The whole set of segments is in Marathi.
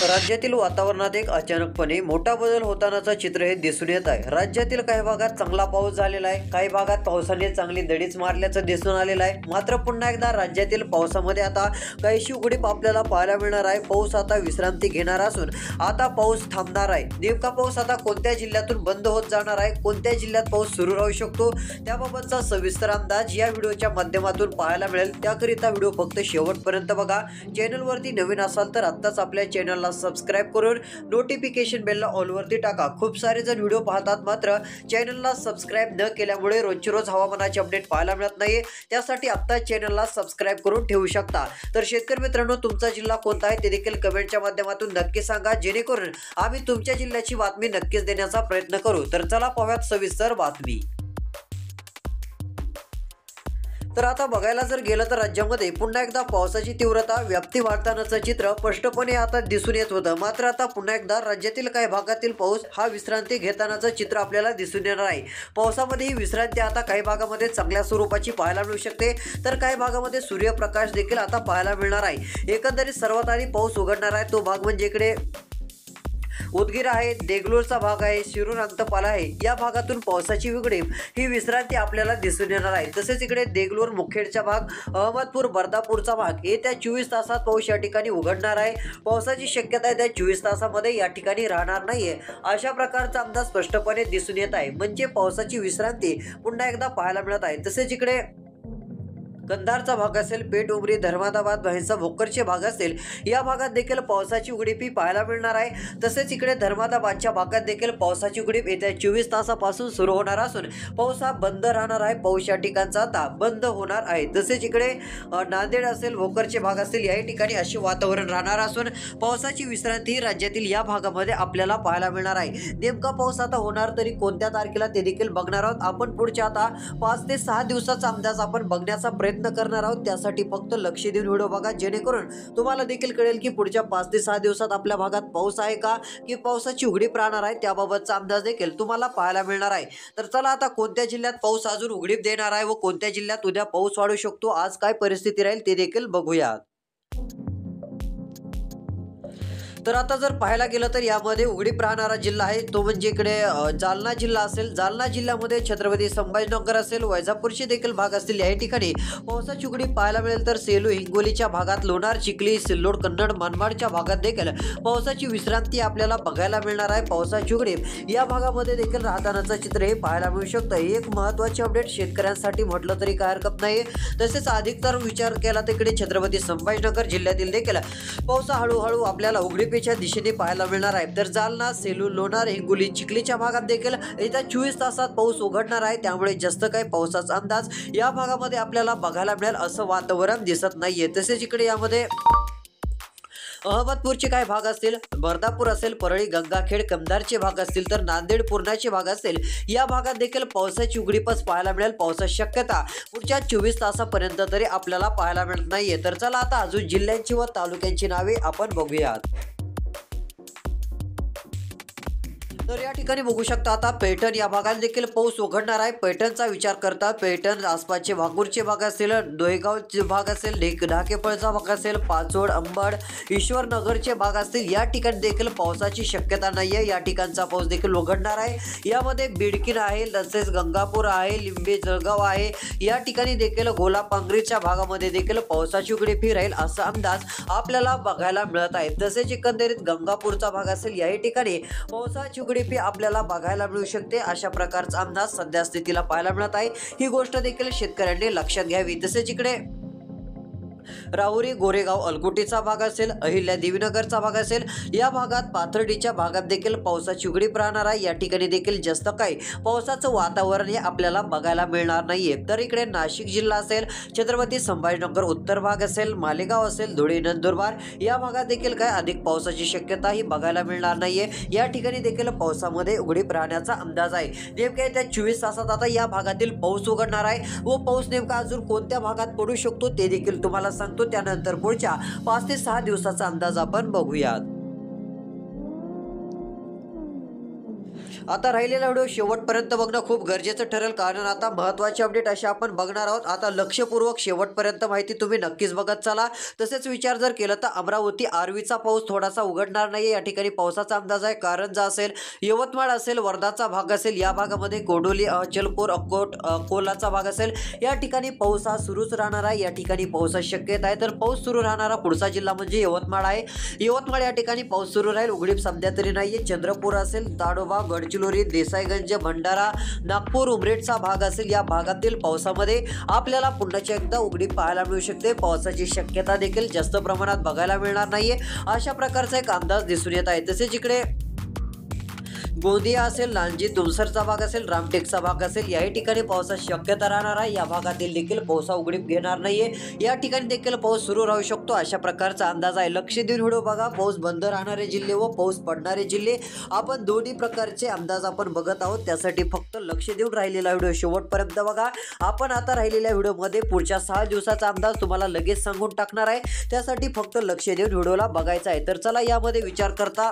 राज्यातील वातावरणात एक अचानकपणे मोठा बदल होतानाचं चित्र हे दिसून येत आहे। राज्यातील काही भागात चांगला पाऊस झालेला आहे, काही भागात पावसाने चांगली दडीच मारल्याचं दिसून आलेलं आहे। मात्र पुन्हा एकदा राज्यातील पावसामध्ये आता काहीशी उघडीप आपल्याला पाहायला मिळणार आहे। पाऊस आता विश्रांती घेणार असून आता पाऊस थांबणार आहे। नेमका पाऊस आता कोणत्या जिल्ह्यातून बंद होत जाणार आहे, कोणत्या जिल्ह्यात पाऊस सुरू राहू शकतो, त्याबाबतचा सविस्तर अंदाज या व्हिडिओच्या माध्यमातून पाहायला मिळेल। त्याकरिता व्हिडिओ फक्त शेवटपर्यंत बघा। चॅनलवरती नवीन असाल तर आत्ताच आपल्या चॅनलला सबस्क्राइब करून नोटिफिकेशन बेलला ऑल वरती टाका। खूप सारे जण व्हिडिओ पाहतात मात्र चॅनलला सबस्क्राइब न केल्यामुळे रोजची रोज हवामानाचे अपडेट पाहायला मिळत नाही। त्यासाठी आता चॅनलला सबस्क्राइब करून ठेवू शकता। तर शेतकरी मित्रांनो, तुमचा जिल्हा कोणता आहे ते देखील कमेंटच्या माध्यमातून नक्की सांगा, जेणेकरून आम्ही तुमच्या जिल्ह्याची बातमी नक्कीच देण्याचा प्रयत्न करू। तर चला पाहूयात सविस्तर बातमी। तर आता बघायला जर गेलं तर राज्यामध्ये पुन्हा एकदा पावसाची तीव्रता व्याप्ती वाढतानाचं चित्र स्पष्टपणे आता दिसून येत होतं। मात्र आता पुन्हा एकदा राज्यातील काही भागातील पाऊस हा विश्रांती घेतानाचं चित्र आपल्याला दिसून येणार आहे। पावसामध्ये ही विश्रांती आता काही भागामध्ये चांगल्या स्वरूपाची पाहायला मिळू शकते, तर काही भागामध्ये सूर्यप्रकाश देखील आता पाहायला मिळणार आहे। एकंदरीत सर्वात आधी पाऊस उघडणार आहे तो भाग म्हणजे इकडे उदगीर आहे, देगलूरचा भाग आहे, शिरूर अंतपाल आहे। या भागातून पावसाची उघडीप ही विश्रांती आपल्याला दिसून येणार आहे। तसेच इकडे देगलूर मुखेडचा भाग, अहमदपूर बर्दापूरचा भाग येत्या 24 तासात पाऊस या ठिकाणी उघडणार आहे। पावसाची शक्यता आहे त्या 24 तासामध्ये या ठिकाणी राहणार नाहीये, अशा प्रकारचा अंदाज स्पष्टपणे दिसून येत आहे। म्हणजे पावसाची विश्रांती पुन्हा एकदा पाहायला मिळत आहे। तसेच इकडे कंधारचा भाग असेल, पेठ, उमरी, धर्मादाबाद, भैंसा, भोकरचे भाग असेल, या भागात देखील पावसाची उघडीप ही पाहायला मिळणार आहे। तसेच इकडे धर्मादाबादच्या भागात देखील पावसाची उघडीप येत्या 24 तासापासून सुरू होणार असून पाऊस हा बंद राहणार आहे। पाऊस या ठिकाणचा आता बंद होणार आहे। तसेच इकडे नांदेड असेल, भोकरचे भाग असतील, याही ठिकाणी असे वातावरण राहणार असून पावसाची विश्रांती राज्यातील या भागामध्ये आपल्याला पाहायला मिळणार आहे। नेमका पाऊस आता होणार तरी कोणत्या तारखेला ते देखील बघणार आहोत आपण। पुढच्या आता 5 ते 6 दिवसाचा अंदाज आपण बघण्याचा प्रयत्न करणार आहोत। त्यासाठी फक्त लक्ष देऊन व्हिडिओ बघा, जेणेकरून तुम्हाला देखील कळेल की पुढच्या 5 ते 6 दिवसात आपल्या भागात पाऊस आहे का, की पावसाची उघडीप राहणार आहे, त्याबाबतचा अंदाज देखील तुम्हाला पाहायला मिळणार आहे। तर चला आता कोणत्या जिल्ह्यात पाऊस अजून उघडीप देणार आहे व कोणत्या जिल्ह्यात उद्या पाऊस वाढू शकतो, आज काय परिस्थिती राहील ते देखील बघूया। तर आता जर पाहायला गेलं तर यामध्ये उघडीप राहणारा जिल्हा आहे तो म्हणजे इकडे जालना जिल्हा असेल। जालना जिल्ह्यामध्ये छत्रपती संभाजीनगर असेल, वैजापूरचे देखील भाग असतील, या ठिकाणी पावसाची उघडीप पाहायला मिळेल। तर सेलू, हिंगोलीच्या भागात, लोणार, चिखली, सिल्लोड, कन्नड, मनमाडच्या भागात देखील पावसाची विश्रांती आपल्याला बघायला मिळणार आहे। पावसाची उघडीप या भागामध्ये देखील राहतानाचं चित्र हे पाहायला मिळू शकतं। एक महत्त्वाचे अपडेट शेतकऱ्यांसाठी म्हटलं तरी काय हरकत नाही। तसेच अधिकतर विचार केला तर इकडे छत्रपती संभाजीनगर जिल्ह्यातील देखील पाऊस हळूहळू आपल्याला उघडीप दिशेने पाहायला मिळणार आहे। तर जालना, सेलू, लोणार, हिंगोली, चिखलीच्या भागात देखील येत्या 24 तासात पाऊस उघडणार आहे। त्यामुळे जास्त काही पावसाचा अंदाज या भागामध्ये आपल्याला बघायला मिळेल असं वातावरण दिसत नाहीये। तसेच इकडे यामध्ये अहमदपूरचे काही भाग असतील, बर्दापूर असेल, परळी, गंगाखेड, कंधारचे भाग असतील, तर नांदेड, पूर्णाचे भाग असतील, या भागात देखील पावसाची उघडीपच पाहायला मिळेल। पावसाची शक्यता पुढच्या 24 तासापर्यंत तरी आपल्याला पाहायला मिळत नाहीये। तर चला आता अजून जिल्ह्यांची व तालुक्यांची नावे आपण बघूयात। तर या ठिकाणी बघू शकता आता पैठण या भागात देखील पाऊस उघडणार आहे। पैठणचा विचार करता पैठण आसपासचे भागूरचे भाग असेल, दोहेगावचे भाग असेल, ढाकेफळचा भाग असेल, पाचोड, अंबड, ईश्वरनगरचे भाग असतील, या ठिकाणी देखील पावसाची शक्यता नाही आहे। या ठिकाणचा पाऊस देखील उघडणार आहे। यामध्ये बिडकीन आहे, तसेच गंगापूर आहे, लिंबे, जळगाव आहे, या ठिकाणी देखील गोलापांगरीच्या भागामध्ये देखील पावसाची उघडीप राहील असा अंदाज आपल्याला बघायला मिळत आहे। तसेच एकंदरीत गंगापूरचा भाग असेल, याही ठिकाणी पावसाची उघडीप आपल्याला बघायला मिळू शकते, अशा प्रकारचा अंदाज सध्या स्थितीला पाहायला मिळत आहे। ही गोष्ट देखील शेतकऱ्यांनी लक्षात घ्यावी। तसेच इकडे राहुरी, गोरेगाव, अलकुटीचा भाग असेल, अहिल्या देवीनगरचा भाग असेल, या भागात पाथर्डीच्या भागात देखील पावसाची उघडीप राहणार आहे। या ठिकाणी देखील जास्त काही पावसाचं वातावरण हे आपल्याला बघायला मिळणार नाहीये। तर इकडे नाशिक जिल्हा असेल, छत्रपती संभाजीनगर उत्तर भाग असेल, मालेगाव असेल, धुळे, नंदुरबार, या भागात देखील काय अधिक पावसाची शक्यता ही बघायला मिळणार नाहीये। या ठिकाणी देखील पावसामध्ये उघडीप राहण्याचा अंदाज आहे। नेमक्या त्या 24 तासात आता या भागातील पाऊस उघडणार आहे व पाऊस नेमका अजून कोणत्या भागात पडू शकतो ते देखील तुम्हाला सांगतो। त्यानंतर पुढच्या 5 ते 6 दिवसाचा अंदाज आपण बघूयात। आता राहिलेला व्हिडिओ शेवटपर्यंत बघणं खूप गरजेचं ठरेल, कारण आता महत्त्वाचे अपडेट असे आपण बघणार आहोत। आता लक्षपूर्वक शेवटपर्यंत माहिती तुम्ही नक्कीच बघत चला। तसेच विचार जर केला तर अमरावती आर्वीचा पाऊस थोडासा उघडणार नाही, या ठिकाणी पावसाचा अंदाज आहे। कारंजा असेल, यवतमाळ असेल, वर्धाचा भाग असेल, या भागामध्ये कोडोली, अचलपूर, अकोलाचा भाग असेल, या ठिकाणी पाऊस हा सुरूच राहणार आहे। या ठिकाणी पावसाची शक्यता आहे। तर पाऊस सुरू राहणारा पुढचा जिल्हा म्हणजे यवतमाळ आहे। यवतमाळ या ठिकाणी पाऊस सुरू राहील, उघडीप सध्या तरी नाहीये। चंद्रपूर असेल, ताडोबा, गडचिरोली, देसाईगंज, भंडारा, नागपूर, उमरेडचा भाग असेल, या भागातील पावसामध्ये आपल्याला पुन्हा एकदा उघडीप पाहायला मिळू शकते। पावसाची शक्यता देखील जास्त प्रमाणात बघायला मिळणार नाहीये, अशा प्रकारचा एक अंदाज दिसून येत आहे। तसेच इकडे गोंदिया असेल, लांजी, तुमसरचा भाग असेल, रामटेकचा भाग असेल, याही ठिकाणी पावसाची शक्यता राहणार आहे। या भागातील देखील पावसा उघडीप घेणार नाहीये, या ठिकाणी देखील पाऊस सुरू राहू शकतो, अशा प्रकारचा अंदाज आहे। लक्ष देऊन व्हिडिओ बघा। पाऊस बंद राहणारे जिल्हे व पाऊस पडणारे जिल्हे आपण दोन्ही प्रकारचे अंदाज आपण बघत आहोत, त्यासाठी फक्त लक्ष देऊन राहिलेला व्हिडिओ शेवटपर्यंत बघा। आपण आता राहिलेल्या व्हिडिओमध्ये पुढच्या 6 दिवसाचा अंदाज तुम्हाला लगेच सांगून टाकणार आहे, त्यासाठी फक्त लक्ष देऊन व्हिडिओला बघायचा आहे। तर चला यामध्ये विचार करता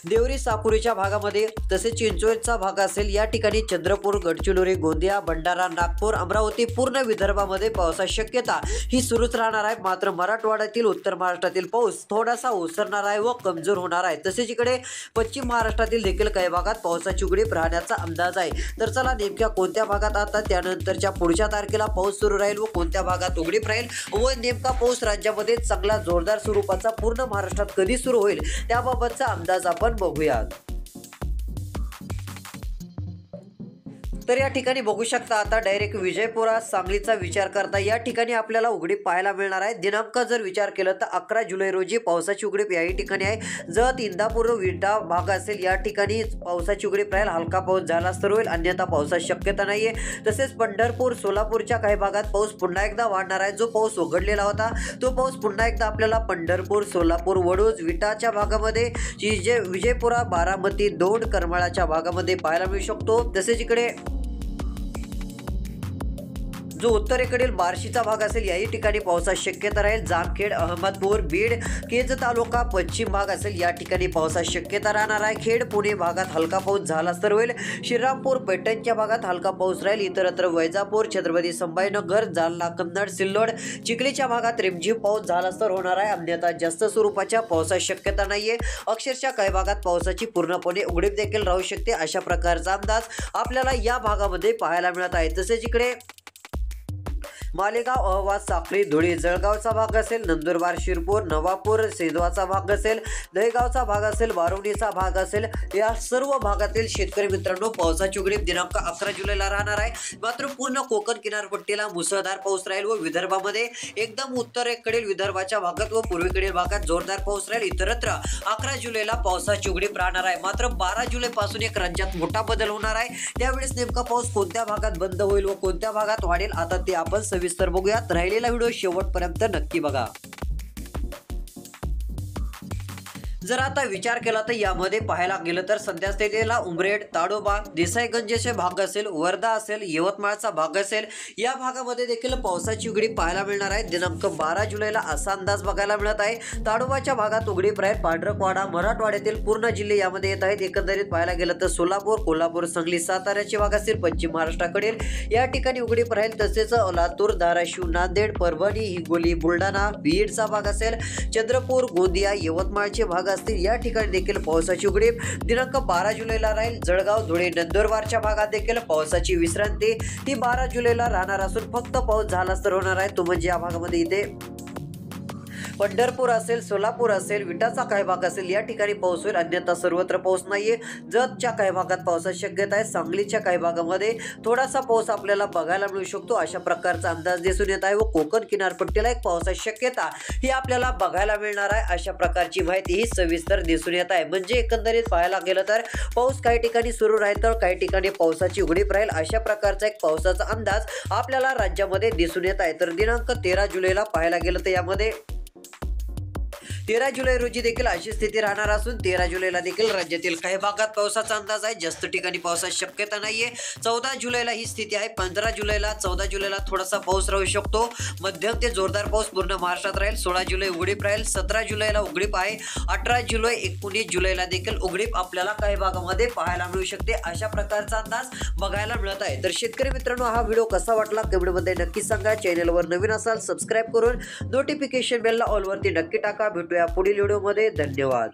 देवरी, साकुरीच्या भागामध्ये, तसेच चिंचोळचा भाग असेल, या ठिकाणी चंद्रपूर, गडचिरोली, गोंदिया, भंडारा, नागपूर, अमरावती, पूर्ण विदर्भामध्ये पावसाची शक्यता ही सुरूच राहणार आहे। मात्र मराठवाड्यातील, उत्तर महाराष्ट्रातील पाऊस थोडासा ओसरणार आहे व कमजोर होणार आहे। तसेच इकडे पश्चिम महाराष्ट्रातील देखील काही भागात पावसाची उघडीप राहण्याचा अंदाज आहे। तर चला नेमक्या कोणत्या भागात आता त्यानंतरच्या पुढच्या तारखेला पाऊस सुरू राहील व कोणत्या भागात उघडीप राहील व नेमका पाऊस राज्यामध्ये चांगला जोरदार स्वरूपाचा पूर्ण महाराष्ट्रात कधी सुरू होईल त्याबाबतचा अंदाज आपण बघूयात। तर या ठिकाणी बघू शकता आता डायरेक्ट विजयपुरा, सांगलीचा विचार करता या ठिकाणी आपल्याला उघडीप पाहायला मिळणार आहे। दिनांक जर विचार केला तर 11 जुलै रोजी पावसाची उघडीप याही ठिकाणी आहे। जत, इंदापूर, विटा भाग असेल, या ठिकाणी पावसाची उघडीप राहील, हलका पाऊस झाला तर होईल, अन्यथा पावसाची शक्यता नाहीये। तसेच पंढरपूर, सोलापूरच्या काही भागात पाऊस पुन्हा एकदा वाढणार आहे। जो पाऊस उघडलेला होता तो पाऊस पुन्हा एकदा आपल्याला पंढरपूर, सोलापूर, वडूज, विटाच्या भागामध्ये, विजयपुरा, बारामती, दौंड, करमाळाच्या भागामध्ये पाहायला मिळू शकतो। तसेच इकडे जो उत्तरेकडील बार्शीचा भाग असेल, याही ठिकाणी पावसाची शक्यता राहील। जामखेड, अहमदपूर, बीड, केज तालुका, पश्चिम भाग असेल, या ठिकाणी पावसाची शक्यता राहणार आहे। खेड, पुणे भागात हलका पाऊस झाला तर होईल। श्रीरामपूर, पैठणच्या भागात हलका पाऊस राहील। इतरत्र वैजापूर, छत्रपती संभाजीनगर, जालना, कन्नड, सिल्लोड, चिखलीच्या भागात रिमझिम पाऊस झाला तर होणार आहे, अन्यथा जास्त स्वरूपाच्या पावसाची शक्यता नाहीये। अक्षरशः काही भागात पावसाची पूर्णपणे उघडीप देखील राहू शकते, अशा प्रकारचा अंदाज आपल्याला या भागामध्ये पाहायला मिळत आहे। तसेच इकडे मालेगाव, अहवा, साक्री, धुळे, जळगावचा भाग असेल, नंदुरबार, शिरपूर, नवापूर, सेदवाचा भाग असेल, दहेगावचा भाग असेल, बारुणीचा भाग असेल, या सर्व भागातील शेतकरी मित्रांनो पावसाची उघडीप दिनांक 11 जुलैला राहणार आहे। मात्र पूर्ण कोकण किनारपट्टीला मुसळधार पाऊस राहील व विदर्भामध्ये एकदम उत्तरेकडील विदर्भाच्या भागात व पूर्वेकडील भागात जोरदार पाऊस राहील। इतरत्र 11 जुलैला पावसाची उघडीप राहणार आहे। मात्र 12 जुलैपासून एक राज्यात मोठा बदल होणार आहे। त्यावेळेस नेमका पाऊस कोणत्या भागात बंद होईल व कोणत्या भागात वाढेल आता ते आपण सविस्तर बघूयात। राहिलेला व्हिडिओ शेवटपर्यंत नक्की बघा। जर आता विचार केला तर यामध्ये पाहायला गेलं तर सध्या स्थितीला उमरेड, ताडोबा, देसाईगंजचे भाग असेल, वर्धा असेल, यवतमाळचा भाग असेल, या भागामध्ये देखील पावसाची उघडीप पाहायला मिळणार आहे। दिनांक 12 जुलैला असा अंदाज बघायला मिळत आहे। ताडोबाच्या भागात उघडीप राहील। पांढरकवाडा, मराठवाड्यातील पूर्ण जिल्हे यामध्ये येत आहेत। एकंदरीत पाहायला गेलं तर सोलापूर, कोल्हापूर, सांगली, साताऱ्याचे भाग असतील, पश्चिम महाराष्ट्राकडील या ठिकाणी उघडीप राहील। तसेच लातूर, धाराशिव, नांदेड, परभणी, हिंगोली, बुलढाणा, बीडचा भाग असेल, चंद्रपूर, गोंदिया, यवतमाळचे भाग असतील, या ठिकाणी देखील पावसाची उघडीप दिनांक 12 जुलैला राहील। जळगाव, धुळे, नंदुरबारच्या भागात देखील पावसाची विश्रांती ती 12 जुलैला राहणार असून फक्त पाऊस झालाच तर होणार आहे तो म्हणजे या भागामध्ये इथे पंढरपूर असेल, सोलापूर असेल, विटाचा काही भाग असेल, या ठिकाणी पाऊस होईल, अन्यथा सर्वत्र पाऊस नाहीये। जतच्या काही भागात पावसाची शक्यता आहे। सांगलीच्या काही भागामध्ये थोडासा पाऊस आपल्याला बघायला मिळू शकतो, अशा प्रकारचा अंदाज दिसून येत आहे व कोकण किनारपट्टीला एक पावसाची शक्यता ही आपल्याला बघायला मिळणार आहे, अशा प्रकारची माहिती ही सविस्तर दिसून येत आहे। म्हणजे एकंदरीत पाहायला गेलं तर पाऊस काही ठिकाणी सुरू राहील तर काही ठिकाणी पावसाची उघडीप राहील, अशा प्रकारचा एक पावसाचा अंदाज आपल्याला राज्यामध्ये दिसून येत आहे। तर दिनांक 13 जुलैला पाहायला गेलं तर यामध्ये 13 जुलै रोजी देखील अशी स्थिती राहणार असून 13 जुलैला देखील राज्यातील काही भागात पावसाचा अंदाज आहे. जास्त ठिकाणी पावसाची शक्यता नाहीये. 14 जुलैला ही स्थिती आहे. 15 जुलैला 14 जुलैला थोडासा पाऊस राहू शकतो. मध्यम ते जोरदार पाऊस पूर्ण महाराष्ट्रात राहील. 16 जुलै उघडीप राहील. 17 जुलैला उघडीप आहे. 18 जुलै 19 जुलैला देखील उघडीप आपल्याला काही भागामध्ये पाहायला मिळू शकते. अशा प्रकारचा अंदाज बघायला मिळत आहे. तर शेतकरी मित्रांनो, हा व्हिडिओ कसा वाटला कमेंटमध्ये नक्की सांगा. चॅनलवर नवीन असाल सबस्क्राईब करून नोटिफिकेशन बेलला ऑल वरती नक्की टाका. भेटूया पुढील व्हिडिओमध्ये. धन्यवाद.